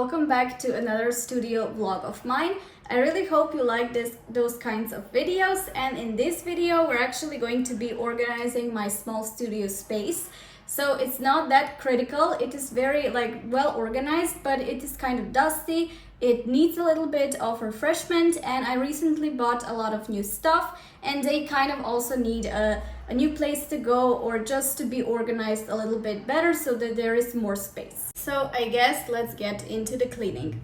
welcome back to another studio vlog of mine. I really hope you like those kinds of videos, and in this video we're actually going to be organizing my small studio space. So it's not that critical, it is very well organized, but it is kind of dusty. It needs a little bit of refreshment, and I recently bought a lot of new stuff, and they kind of also need a new place to go or just to be organized a little bit better so that there is more space. So I guess let's get into the cleaning.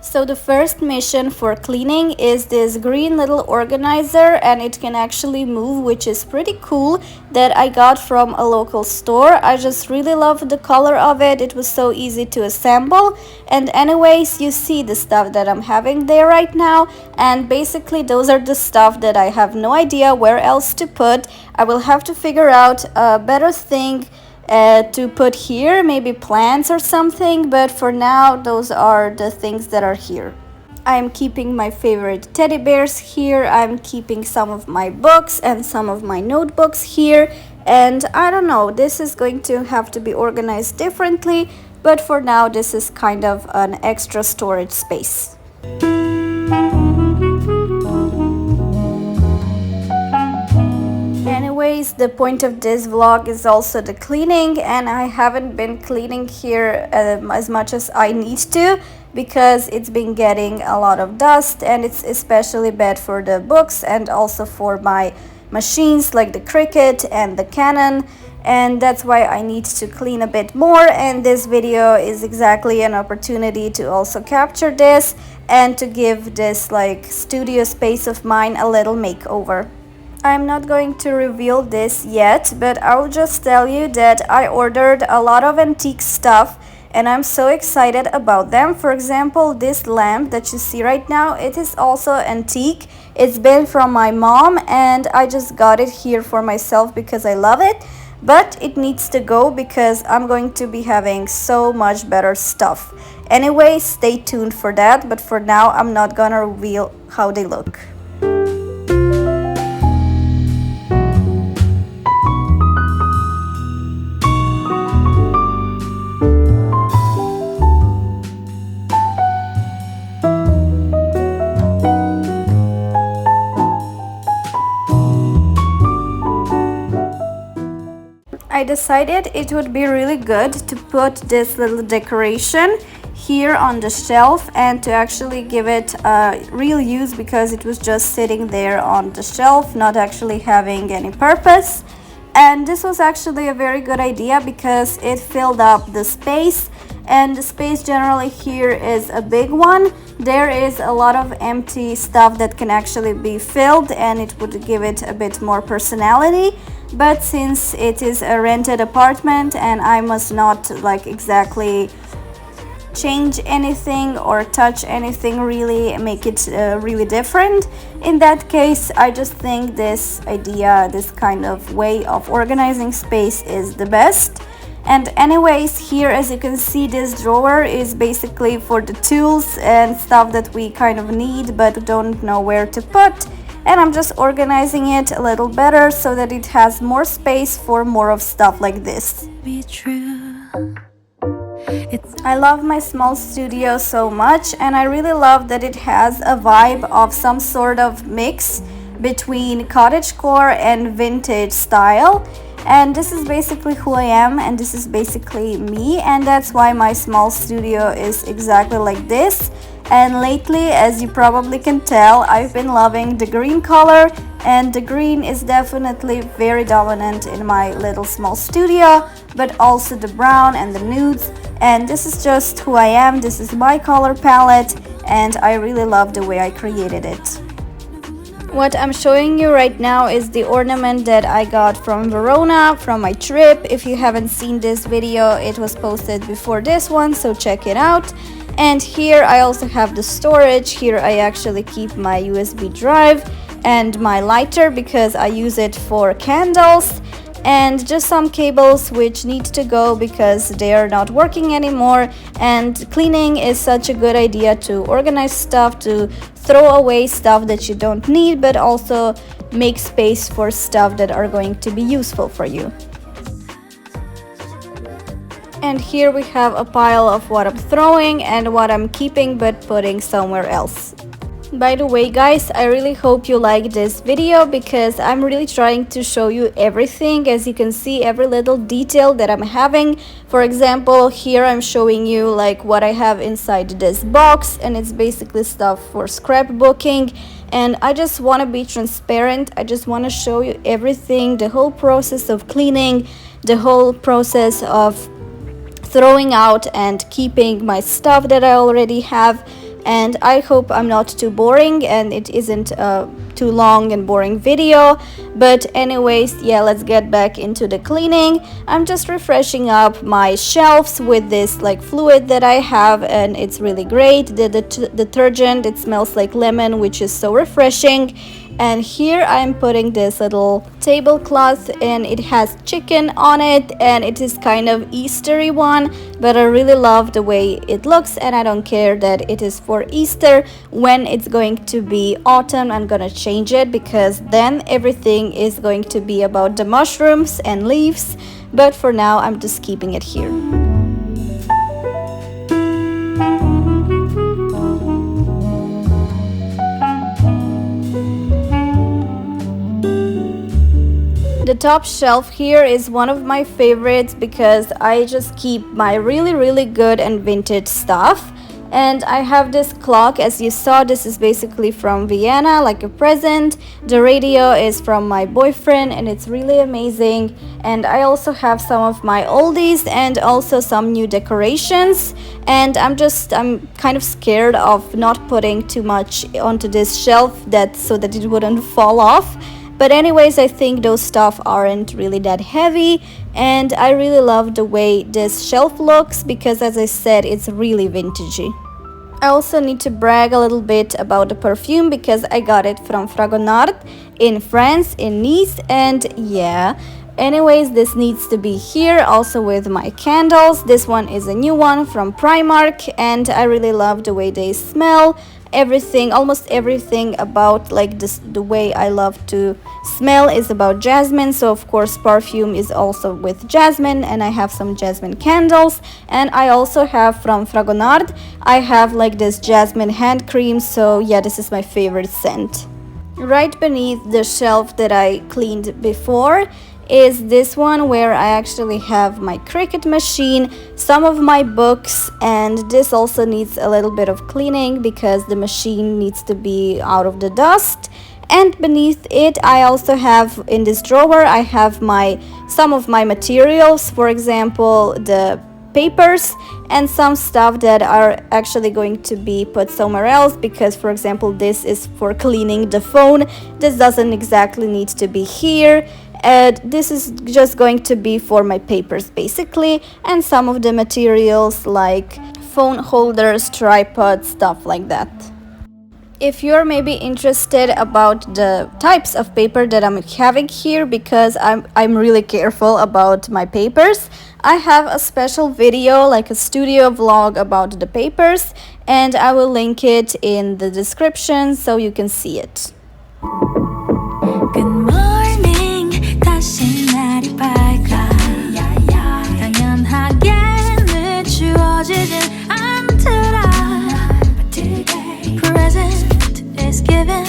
So the first mission for cleaning is this green little organizer, and it can actually move, which is pretty cool, that I got from a local store. I just really love the color of it. It was so easy to assemble. And anyways, you see the stuff that I'm having there right now, and basically those are the stuff that I have no idea where else to put. I will have to figure out a better thing to put here, maybe plants or something, but for now those are the things that are here. I'm keeping my favorite teddy bears here. I'm keeping some of my books and some of my notebooks here, and I don't know, this is going to have to be organized differently, but for now this is kind of an extra storage space. Anyways, the point of this vlog is also the cleaning, and I haven't been cleaning here as much as I need to because it's been getting a lot of dust, and it's especially bad for the books and also for my machines like the Cricut and the Canon, and that's why I need to clean a bit more, and this video is exactly an opportunity to also capture this and to give this studio space of mine a little makeover. I'm not going to reveal this yet, but I'll just tell you that I ordered a lot of antique stuff and I'm so excited about them. For example, this lamp that you see right now, it is also antique. It's been from my mom and I just got it here for myself because I love it, but it needs to go because I'm going to be having so much better stuff. Anyway, stay tuned for that, but for now I'm not gonna reveal how they look. I decided it would be really good to put this little decoration here on the shelf and to actually give it a real use, because it was just sitting there on the shelf, not actually having any purpose. And this was actually a very good idea because it filled up the space, and the space generally here is a big one. There is a lot of empty stuff that can actually be filled, and it would give it a bit more personality. But since it is a rented apartment and I must not exactly change anything or touch anything, really make it really different, in that case I just think this idea, this kind of way of organizing space is the best. And anyways, here as you can see, this drawer is basically for the tools and stuff that we kind of need but don't know where to put, and I'm just organizing it a little better so that it has more space for more of stuff like this. I love my small studio so much, and I really love that it has a vibe of some sort of mix between cottagecore and vintage style. And this is basically who I am, and this is basically me, and that's why my small studio is exactly like this. And lately, as you probably can tell, I've been loving the green color, and the green is definitely very dominant in my little small studio, but also the brown and the nudes. And this is just who I am, this is my color palette, and I really love the way I created it. What I'm showing you right now is the ornament that I got from Verona, from my trip. If you haven't seen this video, it was posted before this one, so check it out. And here I also have the storage. Here I actually keep my USB drive and my lighter because I use it for candles, and just some cables which need to go because they are not working anymore. And cleaning is such a good idea to organize stuff, to throw away stuff that you don't need, but also make space for stuff that are going to be useful for you. And here we have a pile of what I'm throwing and what I'm keeping but putting somewhere else. By the way guys, I really hope you like this video because I'm really trying to show you everything. As you can see, every little detail that I'm having. For example, here I'm showing you like what I have inside this box, and it's basically stuff for scrapbooking. And I just want to be transparent. I just want to show you everything, the whole process of cleaning, the whole process of throwing out and keeping my stuff that I already have. And I hope I'm not too boring and it isn't a too long and boring video. But anyways, yeah, let's get back into the cleaning. I'm just refreshing up my shelves with this like fluid that I have, and it's really great. The detergent, it smells like lemon, which is so refreshing. And here I'm putting this little tablecloth, and it has chicken on it, and it is kind of Eastery one, but I really love the way it looks, and I don't care that it is for Easter. When it's going to be autumn, I'm gonna change it because then everything is going to be about the mushrooms and leaves, but for now I'm just keeping it here. The top shelf here is one of my favorites because I just keep my really good and vintage stuff. And I have this clock, as you saw. This is basically from Vienna, like a present. The radio is from my boyfriend and it's really amazing. And I also have some of my oldies and also some new decorations. And I'm kind of scared of not putting too much onto this shelf so that it wouldn't fall off. But anyways, I think those stuff aren't really that heavy, and I really love the way this shelf looks because, as I said, it's really vintagey. I also need to brag a little bit about the perfume because I got it from Fragonard in France, in Nice, and yeah. Anyways, this needs to be here also with my candles. This one is a new one from Primark, and I really love the way they smell. Everything, almost everything about like this, the way I love to smell is about jasmine. So of course perfume is also with jasmine, and I have some jasmine candles. And I also have from Fragonard, I have like this jasmine hand cream. So yeah, this is my favorite scent. Right beneath the shelf that I cleaned before is this one where I actually have my Cricut machine, some of my books, and this also needs a little bit of cleaning because the machine needs to be out of the dust. And beneath it I also have, in this drawer, I have some of my materials, for example the papers, and some stuff that are actually going to be put somewhere else because, for example, this is for cleaning the phone. This doesn't exactly need to be here. This is just going to be for my papers basically, and some of the materials like phone holders, tripods, stuff like that. If you're maybe interested about the types of paper that I'm having here, because I'm really careful about my papers, I have a special video, like a studio vlog about the papers, and I will link it in the description so you can see it. Good morning, 다시 날이 밝아 당연하게 늦추어지진 않더라. But today, present is given.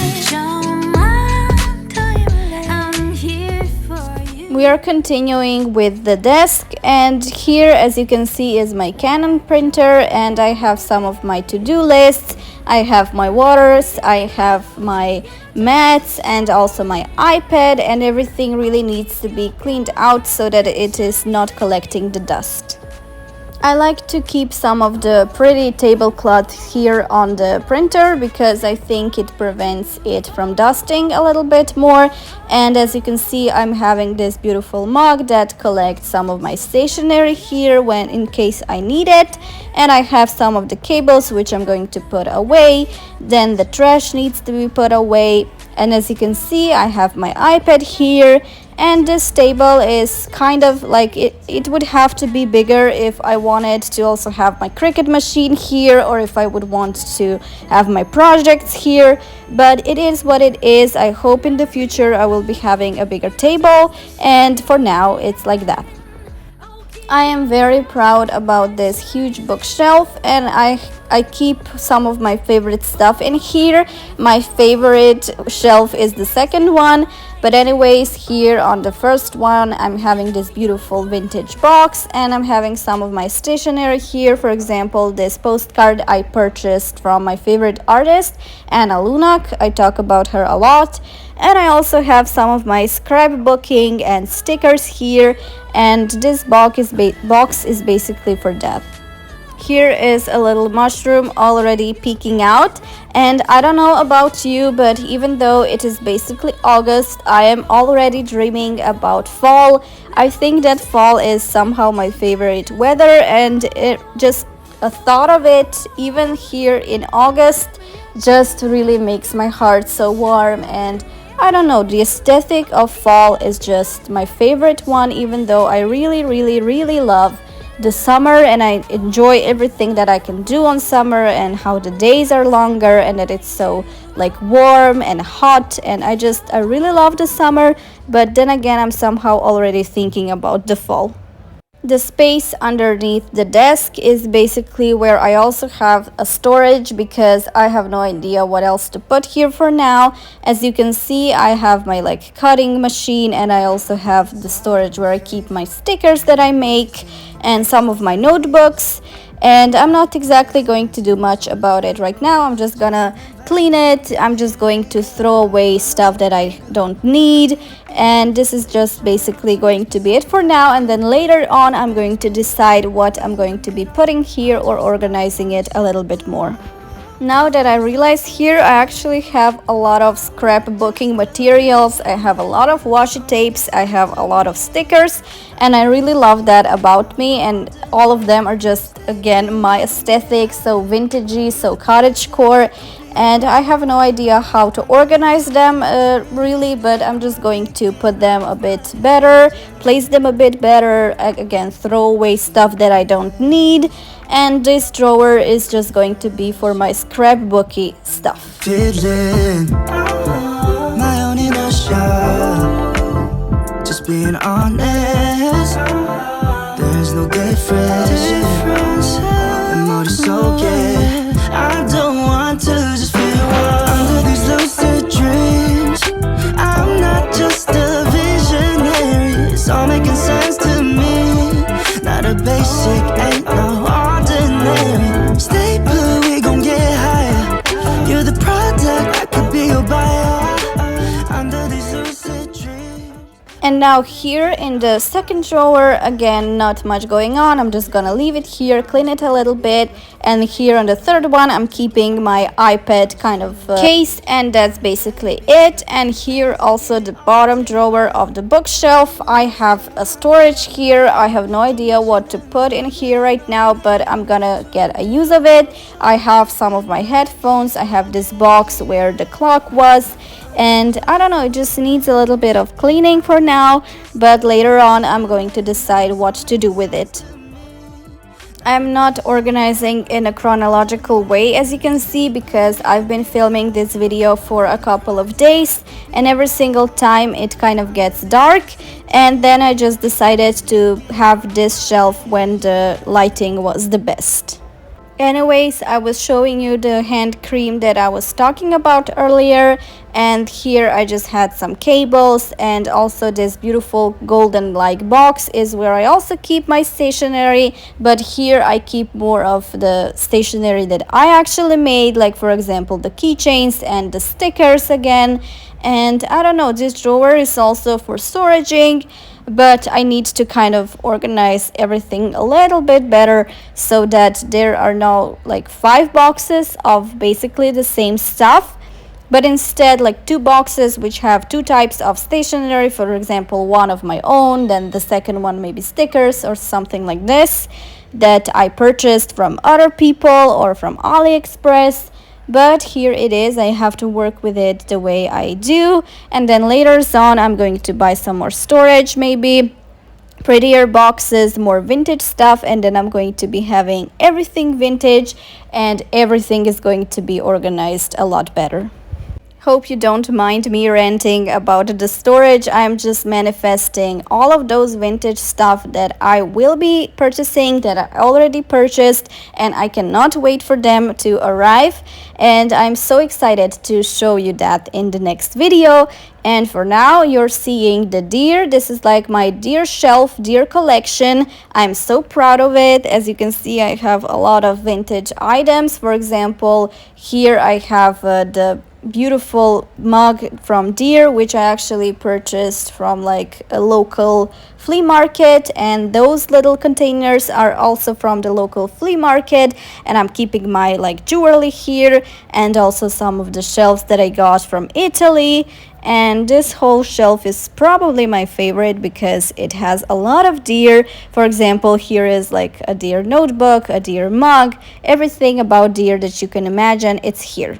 I'm here for you. We are continuing with the desk, and here, as you can see, is my Canon printer, and I have some of my to-do lists. I have my waters, I have my mats, and also my iPad, and everything really needs to be cleaned out so that it is not collecting the dust. I like to keep some of the pretty tablecloth here on the printer because I think it prevents it from dusting a little bit more. And as you can see, I'm having this beautiful mug that collects some of my stationery here in case I need it. And I have some of the cables which I'm going to put away. Then the trash needs to be put away. And as you can see, I have my iPad here, And this table is kind of like it would have to be bigger if I wanted to also have my Cricut machine here, or if I would want to have my projects here, but it is what it is. I hope in the future I will be having a bigger table, and for now it's like that. I am very proud about this huge bookshelf, and I keep some of my favorite stuff in here. My favorite shelf is the second one, but anyways, here on the first one I'm having this beautiful vintage box, and I'm having some of my stationery here. For example, this postcard I purchased from my favorite artist, Anna Lunak. I talk about her a lot. And I also have some of my scrapbooking and stickers here, and this box is basically for that. Here is a little mushroom already peeking out, and I don't know about you, but even though it is basically August, I am already dreaming about fall. I think that fall is somehow my favorite weather, and it just a thought of it even here in August just really makes my heart so warm. And I don't know, the aesthetic of fall is just my favorite one, even though I really love the summer, and I enjoy everything that I can do on summer, and how the days are longer, and that it's so like warm and hot, and I really love the summer. But then again, I'm somehow already thinking about the fall. The space underneath the desk is basically where I also have a storage, because I have no idea what else to put here for now. As you can see, I have my like cutting machine, and I also have the storage where I keep my stickers that I make and some of my notebooks. And I'm not exactly going to do much about it right now. I'm just gonna clean it. I'm just going to throw away stuff that I don't need, and this is just basically going to be it for now. And then later on I'm going to decide what I'm going to be putting here or organizing it a little bit more. Now that I realize here, I actually have a lot of scrapbooking materials. I have a lot of washi tapes, I have a lot of stickers, and I really love that about me. And all of them are just, again, my aesthetic, so vintagey, so cottagecore. And I have no idea how to organize them really, but I'm just going to put them a bit better, place them a bit better, again, throw away stuff that I don't need. And this drawer is just going to be for my scrapbooky stuff. Fiddling, my own inner shop. Just being honest, there's no difference. The mode is so good. I don't want to just feel under these lucid dreams. I'm not just a visionary, it's all making sense to me. Not a basic, ain't no ordinary. Stay put, we gon' get higher. You're the product, I could be your buyer. Under these lucid dreams. And now here in the second drawer, again, not much going on. I'm just gonna leave it here, clean it a little bit. And here on the third one, I'm keeping my iPad kind of case, and that's basically it. And here also the bottom drawer of the bookshelf, I have a storage here. I have no idea what to put in here right now, but I'm gonna get a use of it. I have some of my headphones, I have this box where the clock was, and I don't know, it just needs a little bit of cleaning for now, but later on I'm going to decide what to do with it. I'm not organizing in a chronological way, as you can see, because I've been filming this video for a couple of days, and every single time it kind of gets dark, and then I just decided to have this shelf when the lighting was the best. Anyways, I was showing you the hand cream that I was talking about earlier, and here I just had some cables, and also this beautiful golden like box is where I also keep my stationery, but here I keep more of the stationery that I actually made, like for example the keychains and the stickers again. And I don't know, this drawer is also for storaging, but I need to kind of organize everything a little bit better so that there are no like 5 boxes of basically the same stuff, but instead like 2 boxes which have 2 types of stationery. For example, one of my own, then the second one maybe stickers or something like this that I purchased from other people or from AliExpress. but here it is. I have to work with it the way I do, and then later on I'm going to buy some more storage, maybe prettier boxes, more vintage stuff, and then I'm going to be having everything vintage and everything is going to be organized a lot better. Hope you don't mind me ranting about the storage. I'm just manifesting all of those vintage stuff that I will be purchasing, that I already purchased, and I cannot wait for them to arrive. And I'm so excited to show you that in the next video. And for now, you're seeing the deer. This is like my deer shelf, deer collection. I'm so proud of it. As you can see, I have a lot of vintage items. For example, here I have the beautiful mug from Deer, which I actually purchased from like a local flea market, and those little containers are also from the local flea market. And I'm keeping my like jewelry here, and also some of the shelves that I got from Italy. And this whole shelf is probably my favorite because it has a lot of deer. For example, here is like a deer notebook, a deer mug, everything about deer that you can imagine, it's here.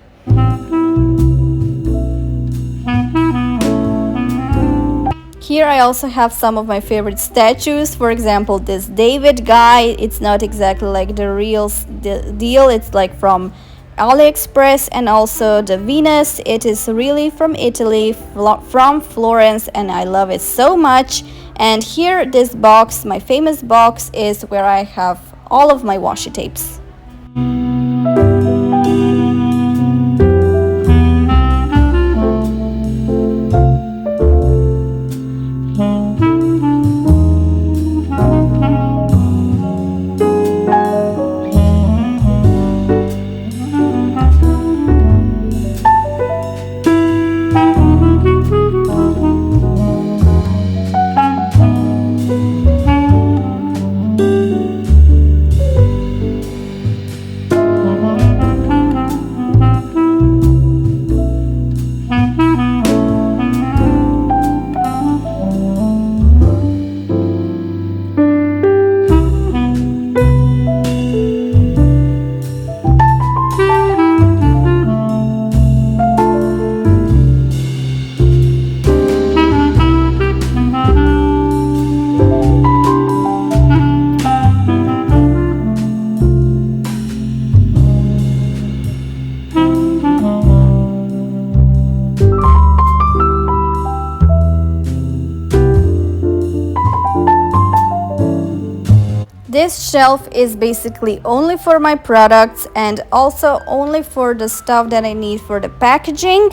Here I also have some of my favorite statues. For example, this David guy. It's not exactly like the real deal. It's like from AliExpress. And also the Venus. It is really from Italy, from Florence, and I love it so much. And here this box, my famous box, is where I have all of my washi tapes. This shelf is basically only for my products and also only for the stuff that I need for the packaging.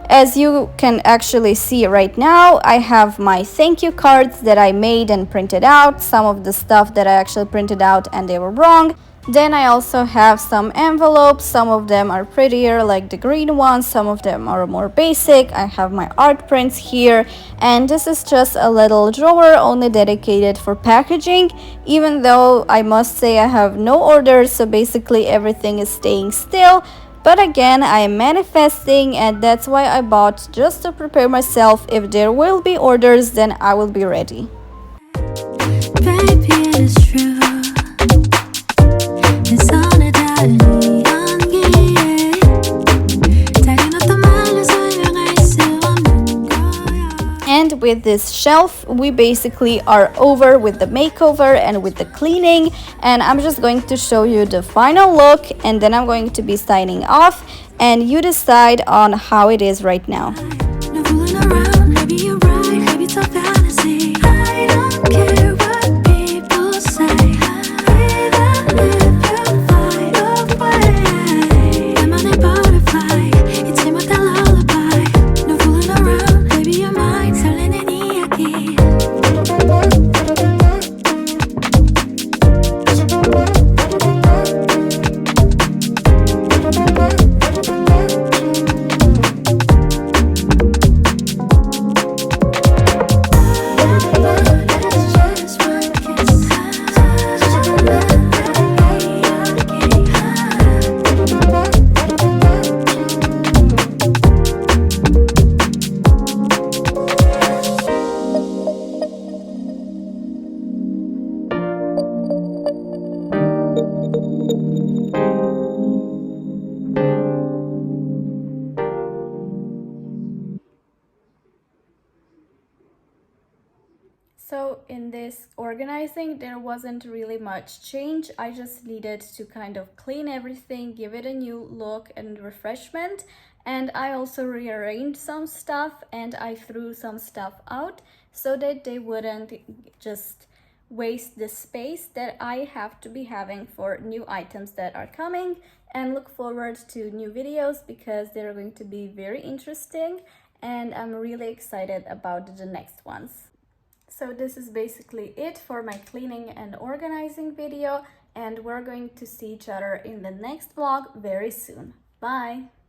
As you can actually see right now, I have my thank you cards that I made and printed out, some of the stuff that I actually printed out and they were wrong. Then I also have some envelopes. Some of them are prettier, like the green ones, some of them are more basic. I have my art prints here, and this is just a little drawer only dedicated for packaging, even though I must say I have no orders, so basically everything is staying still. But again, I am manifesting, and that's why I bought, just to prepare myself. If there will be orders, then I will be ready. Baby, it is true. 내 손에 닿은 이 연기에 다른 어떤 말로 설명할 수 없는 거야. And with this shelf, we basically are over with the makeover and with the cleaning, and I'm just going to show you the final look, and then I'm going to be signing off, and you decide on how it is right now. No fooling around, maybe you're right, maybe it's a fantasy. I don't care what people say. Even if you fight away, 나만의 butterfly, 잊지 못할 lullaby. No fooling around, maybe you're mine, 설레는 이야기. this organizing, there wasn't really much change. I just needed to kind of clean everything, give it a new look and refreshment. And I also rearranged some stuff and I threw some stuff out so that they wouldn't just waste the space that I have to be having for new items that are coming. And look forward to new videos because they're going to be very interesting and I'm really excited about the next ones. So this is basically it for my cleaning and organizing video, and we're going to see each other in the next vlog very soon. Bye!